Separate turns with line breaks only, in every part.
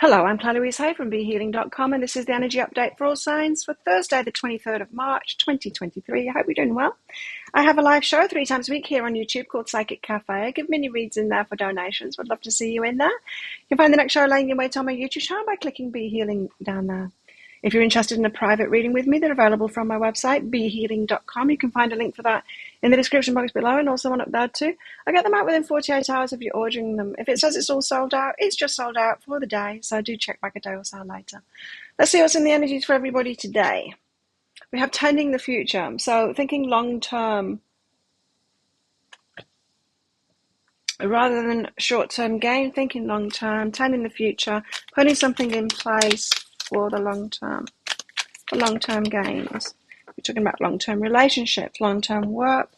Hello, I'm Claire Louise Hay from BeHealing.com, and this is the energy update for all signs for Thursday, the 23rd of March, 2023. I hope you're doing well. I have a live show 3 times a week here on YouTube called Psychic Cafe. I give mini reads in there for donations. Would love to see you in there. You can find the next show laying your weight on my YouTube channel by clicking Be Healing down there. If you're interested in a private reading with me, they're available from my website, BeHealing.com. You can find a link for that in the description box below and also one up there too. I get them out within 48 hours of you ordering them. If it says it's all sold out, it's just sold out for the day, so do check back a day or so later. Let's see what's in the energies for everybody today. We have tending the future, so thinking long term rather than short-term gain, thinking long term, tending the future, putting something in place for the long term, for long-term gains. We're talking about long-term relationships, long-term work,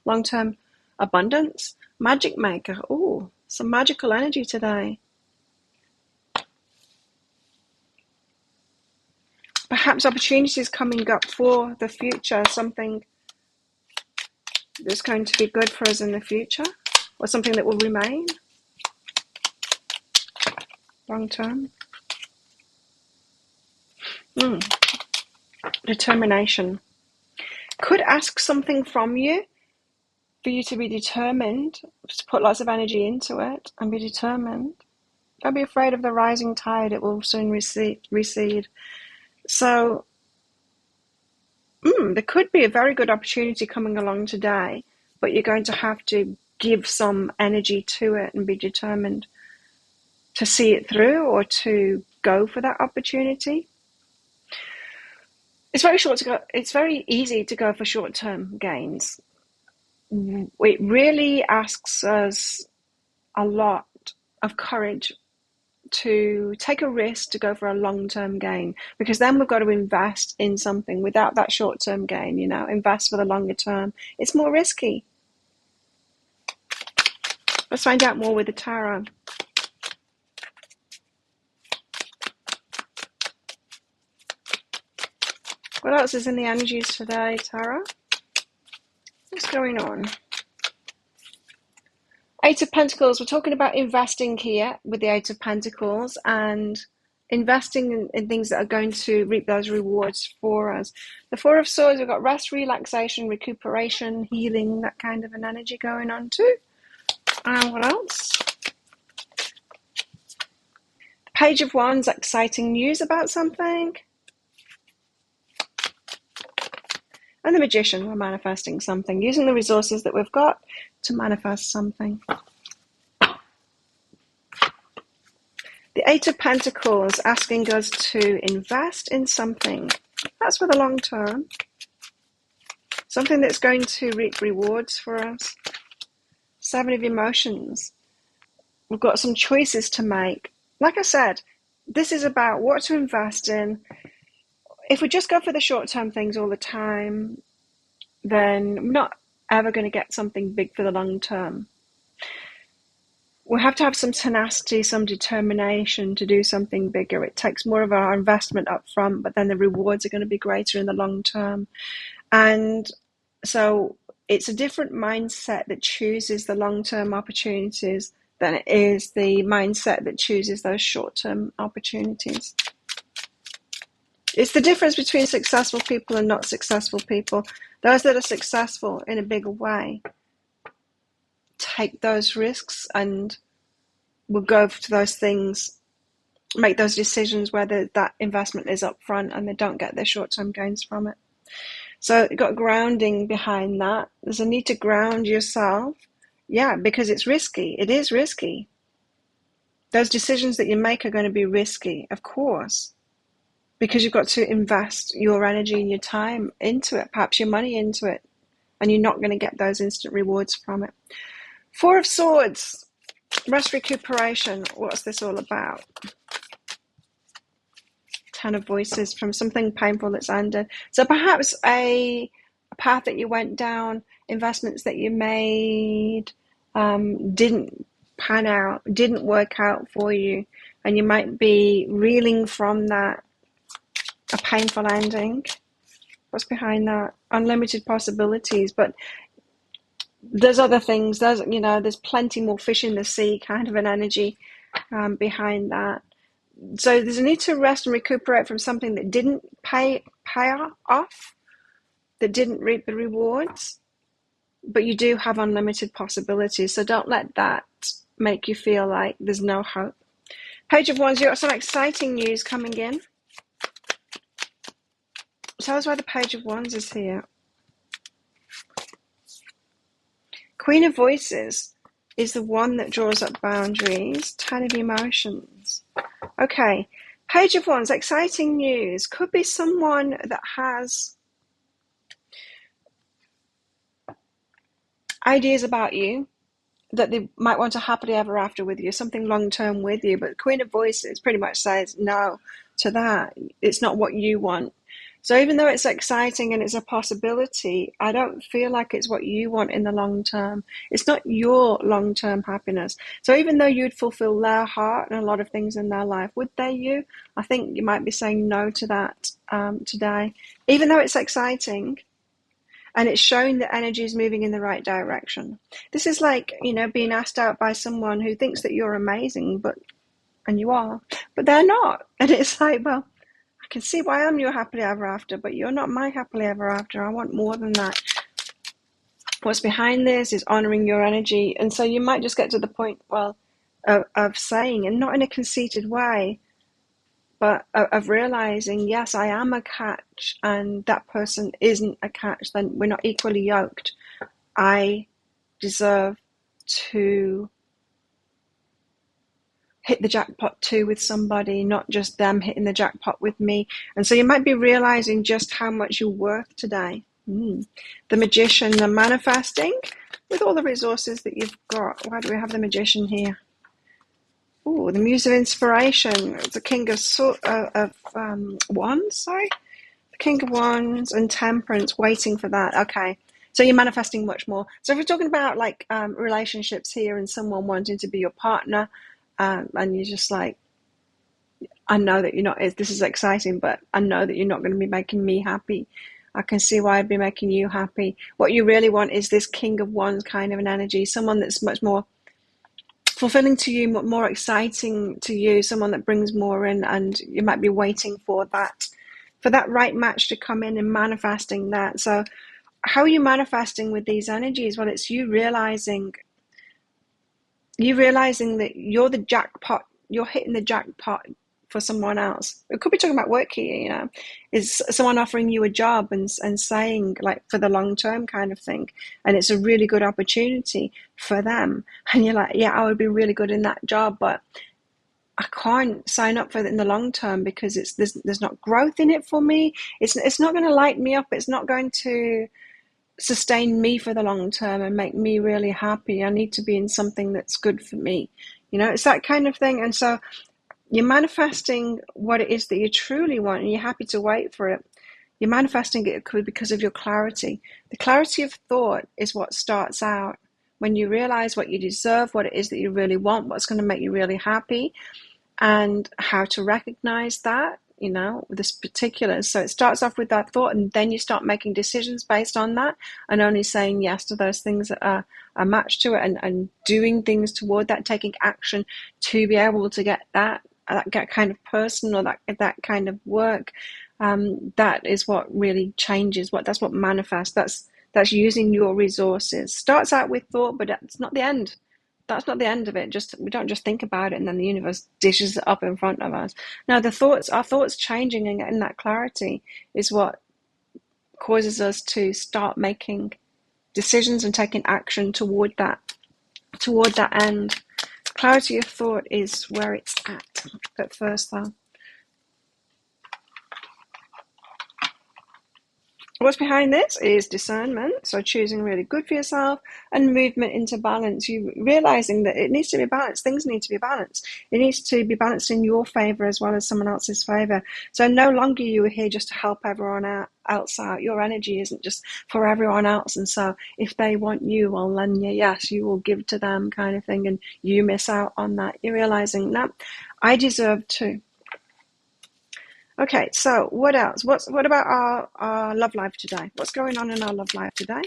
long-term abundance, magic maker. Oh, some magical energy today. Perhaps opportunities coming up for the future, something that's going to be good for us in the future, or something that will remain long-term. Determination. Could ask something from you for you to be determined, to put lots of energy into it and be determined. Don't be afraid of the rising tide, it will soon recede. So there could be a very good opportunity coming along today, but you're going to have to give some energy to it and be determined to see it through or to go for that opportunity. It's very easy to go for short-term gains. It really asks us a lot of courage to take a risk to go for a long-term gain, because then we've got to invest in something without that short-term gain, invest for the longer term. It's more risky. Let's find out more with the tarot. What else is in the energies today, Tara? What's going on? Eight of Pentacles. We're talking about investing here with the Eight of Pentacles and investing in things that are going to reap those rewards for us. The Four of Swords, we've got rest, relaxation, recuperation, healing, that kind of an energy going on too. And what else? The Page of Wands, exciting news about something. And the Magician, we're manifesting something, using the resources that we've got to manifest something. The Eight of Pentacles, asking us to invest in something. That's for the long term. Something that's going to reap rewards for us. Seven of Emotions. We've got some choices to make. Like I said, this is about what to invest in. If we just go for the short-term things all the time, then we're not ever going to get something big for the long term. We have to have some tenacity, some determination to do something bigger. It takes more of our investment up front, but then the rewards are going to be greater in the long term. And so it's a different mindset that chooses the long-term opportunities than it is the mindset that chooses those short-term opportunities. It's the difference between successful people and not successful people. Those that are successful in a bigger way take those risks and will go to those things, make those decisions where that investment is up front and they don't get their short-term gains from it. So you've got grounding behind that. There's a need to ground yourself. Yeah, because it's risky. It is risky. Those decisions that you make are going to be risky, of course, because you've got to invest your energy and your time into it, perhaps your money into it, and you're not going to get those instant rewards from it. Four of Swords, rest, recuperation. What's this all about? Ten of Voices, from something painful that's ended. So perhaps a path that you went down, investments that you made, didn't pan out, didn't work out for you, and you might be reeling from that. A painful ending. What's behind that? Unlimited possibilities, but there's other things. There's plenty more fish in the sea kind of an energy behind that. So there's a need to rest and recuperate from something that didn't pay off, that didn't reap the rewards, but you do have unlimited possibilities. So don't let that make you feel like there's no hope. Page of Wands, you've got some exciting news coming in. Tell us why the Page of Wands is here. Queen of Voices is the one that draws up boundaries. Ten of Emotions. Okay, Page of Wands, exciting news. Could be someone that has ideas about you, that they might want to happily ever after with you, something long-term with you. But Queen of Voices pretty much says no to that. It's not what you want. So even though it's exciting and it's a possibility, I don't feel like it's what you want in the long term. It's not your long-term happiness. So even though you'd fulfill their heart and a lot of things in their life, would they you? I think you might be saying no to that today. Even though it's exciting and it's showing that energy is moving in the right direction. This is like, being asked out by someone who thinks that you're amazing, and you are, but they're not. And it's like, well, I can see why I'm your happily ever after, but you're not my happily ever after. I want more than that. What's behind this is honoring your energy. And so you might just get to the point, of saying, and not in a conceited way, but of realizing, yes, I am a catch, and that person isn't a catch. Then we're not equally yoked. I deserve to hit the jackpot too with somebody, not just them hitting the jackpot with me. And so you might be realizing just how much you're worth today. The Magician, the manifesting with all the resources that you've got. Why do we have the Magician here? Oh, the Muse of Inspiration. It's the King of Wands, sorry. The King of Wands and Temperance, waiting for that. Okay. So you're manifesting much more. So if we're talking about relationships here and someone wanting to be your partner, and you're just like, I know that you're not, this is exciting, but I know that you're not going to be making me happy. I can see why I'd be making you happy. What you really want is this King of Wands kind of an energy, someone that's much more fulfilling to you, more exciting to you, someone that brings more in, and you might be waiting for that right match to come in and manifesting that. So how are you manifesting with these energies? Well, it's you realizing that you're the jackpot, you're hitting the jackpot for someone else. It could be talking about work here, is someone offering you a job and saying, like, for the long term kind of thing, and it's a really good opportunity for them, and you're like, yeah, I would be really good in that job, but I can't sign up for it in the long term because there's not growth in it for me. It's not going to light me up. It's not going to sustain me for the long term and make me really happy. I need to be in something that's good for me. It's that kind of thing. And so you're manifesting what it is that you truly want, and you're happy to wait for it. You're manifesting it because of your clarity. The clarity of thought is what starts out when you realize what you deserve, what it is that you really want, what's going to make you really happy, and how to recognize that, with this particular. So it starts off with that thought, and then you start making decisions based on that, and only saying yes to those things that are matched to it, and doing things toward that, taking action to be able to get that kind of person or that kind of work. That is what really changes. That's what manifests. That's using your resources. Starts out with thought, but that's not the end. That's not the end of it. We don't just think about it and then the universe dishes it up in front of us. No, our thoughts changing and getting that clarity is what causes us to start making decisions and taking action toward that end. Clarity of thought is where it's at first, though. What's behind this is discernment, so choosing really good for yourself, and movement into balance. You realizing that it needs to be balanced. Things need to be balanced. It needs to be balanced in your favor as well as someone else's favor. So no longer you are here just to help everyone else out. Your energy isn't just for everyone else. And so if they want you, well, then yes, you will give to them kind of thing, and you miss out on that. You're realizing, no, I deserve to. Okay, so what else? What about our love life today? What's going on in our love life today?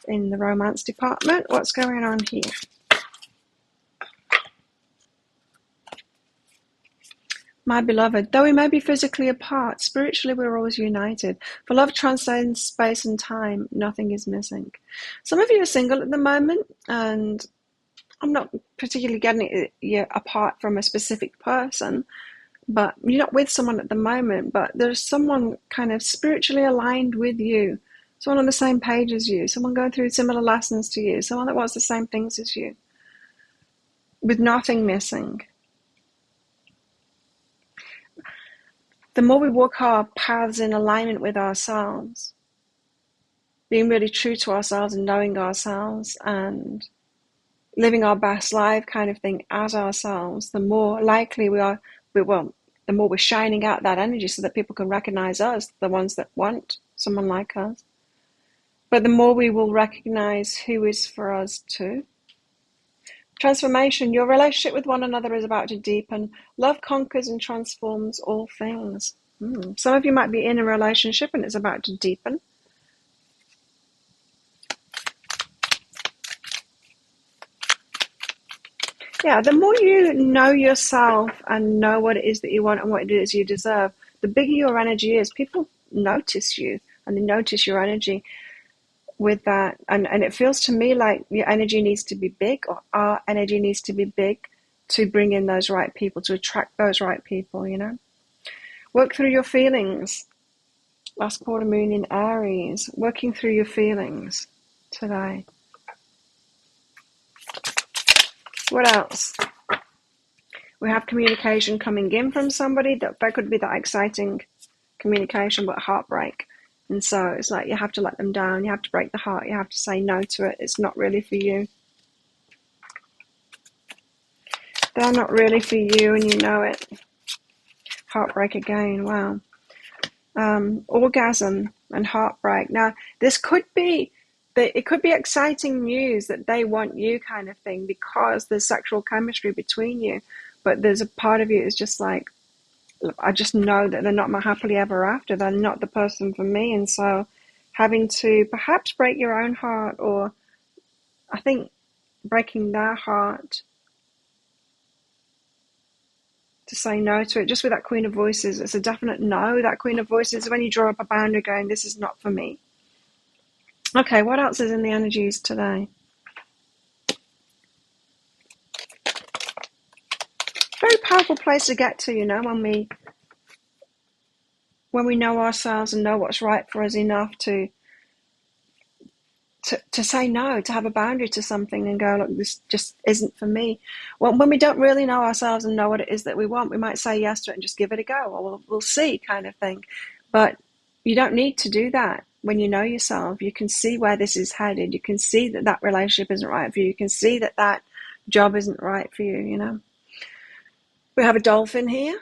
In the romance department, what's going on here? My beloved, though we may be physically apart, spiritually we're always united. For love transcends space and time, nothing is missing. Some of you are single at the moment, and I'm not particularly getting you apart from a specific person, but you're not with someone at the moment, but there's someone kind of spiritually aligned with you, someone on the same page as you, someone going through similar lessons to you, someone that wants the same things as you, with nothing missing. The more we walk our paths in alignment with ourselves, being really true to ourselves and knowing ourselves and living our best life kind of thing as ourselves, the more likely we are, the more we're shining out that energy so that people can recognize us, the ones that want someone like us. But the more we will recognize who is for us too. Transformation, your relationship with one another is about to deepen. Love conquers and transforms all things. Some of you might be in a relationship and it's about to deepen. Yeah, the more you know yourself and know what it is that you want and what it is you deserve, the bigger your energy is. People notice you and they notice your energy with that. And it feels to me like your energy needs to be big, or our energy needs to be big to bring in those right people, to attract those right people, you know. Work through your feelings. Last quarter moon in Aries. Working through your feelings today. What else? We have communication coming in from somebody. That could be that exciting communication, but heartbreak. And so it's like you have to let them down. You have to break the heart. You have to say no to it. It's not really for you. They're not really for you and you know it. Heartbreak again. Wow. Orgasm and heartbreak. Now, this could be... it could be exciting news that they want you kind of thing because there's sexual chemistry between you. But there's a part of you is just like, I just know that they're not my happily ever after. They're not the person for me. And so having to perhaps break your own heart, or I think breaking their heart to say no to it, just with that Queen of Voices, it's a definite no. That Queen of Voices, when you draw up a boundary going, this is not for me. Okay, what else is in the energies today? Very powerful place to get to, you know, when we know ourselves and know what's right for us enough to say no, to have a boundary to something and go, look, this just isn't for me. Well, when we don't really know ourselves and know what it is that we want, we might say yes to it and just give it a go, or we'll see kind of thing. But you don't need to do that. When you know yourself, you can see where this is headed. You can see that that relationship isn't right for you. You can see that that job isn't right for you, you know. We have a dolphin here.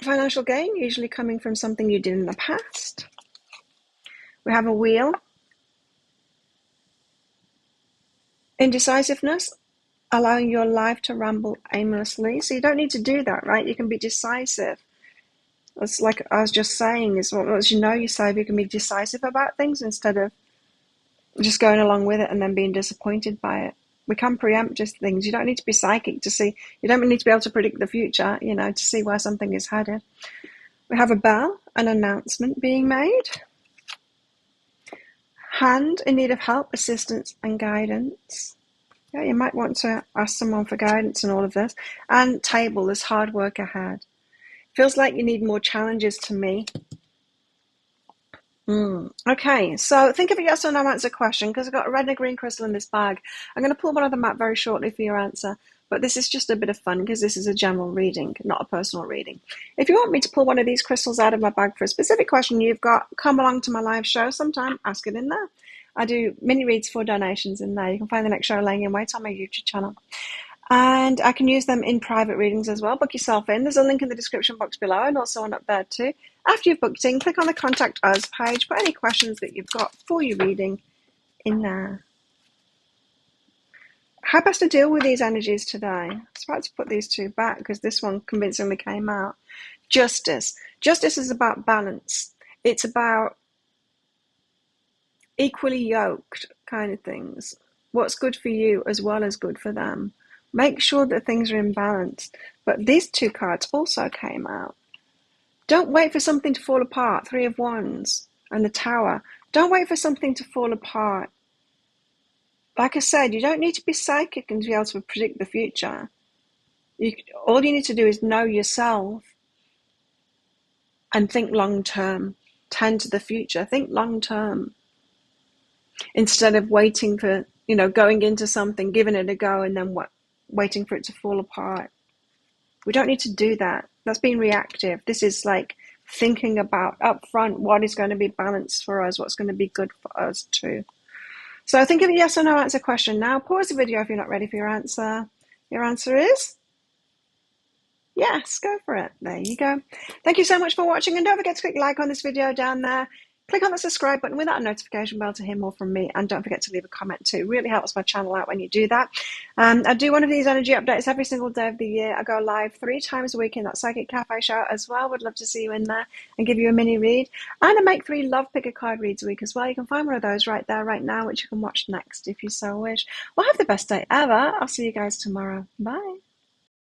Financial gain, usually coming from something you did in the past. We have a wheel. Indecisiveness, allowing your life to ramble aimlessly. So you don't need to do that, right? You can be decisive. It's like I was just saying, is as you know yourself, you can be decisive about things instead of just going along with it and then being disappointed by it. We can preempt just things. You don't need to be psychic to see. You don't need to be able to predict the future, you know, to see where something is headed. We have a bell, an announcement being made. Hand, in need of help, assistance, and guidance. Yeah, you might want to ask someone for guidance in all of this. And table, there's hard work ahead. Feels like you need more challenges to me. Okay, so think of a yes or no answer question, because I've got a red and a green crystal in this bag. I'm going to pull one of them out very shortly for your answer, but this is just a bit of fun because this is a general reading, not a personal reading. If you want me to pull one of these crystals out of my bag for a specific question you've got, come along to my live show sometime, ask it in there. I do mini reads for donations in there. You can find the next show laying in wait on my YouTube channel. And I can use them in private readings as well. Book yourself in. There's a link in the description box below and also one up there too. After you've booked in, click on the Contact Us page. Put any questions that you've got for your reading in there. How best to deal with these energies today? I was about to put these two back because this one convincingly came out. Justice. Justice is about balance. It's about equally yoked kind of things. What's good for you as well as good for them. Make sure that things are in balance. But these two cards also came out. Don't wait for something to fall apart. Three of Wands and the Tower. Don't wait for something to fall apart. Like I said, you don't need to be psychic and to be able to predict the future. All you need to do is know yourself and think long term. Tend to the future. Think long term. Instead of waiting for, going into something, giving it a go, and then waiting for it to fall apart. We don't need to do that. That's being reactive. This is like thinking about up front what is going to be balanced for us, what's going to be good for us too. So think of a yes or no answer question now. Pause the video if you're not ready for your answer. Your answer is yes, go for it. There you go. Thank you so much for watching, and don't forget to click like on this video down there. Click on the subscribe button with that notification bell to hear more from me, and don't forget to leave a comment too. It really helps my channel out when you do that. I do one of these energy updates every single day of the year. I go live 3 times a week in that Psychic Cafe show as well. Would love to see you in there and give you a mini read. And I make 3 love picker card reads a week as well. You can find one of those right there, right now, which you can watch next if you so wish. Well, have the best day ever. I'll see you guys tomorrow. Bye.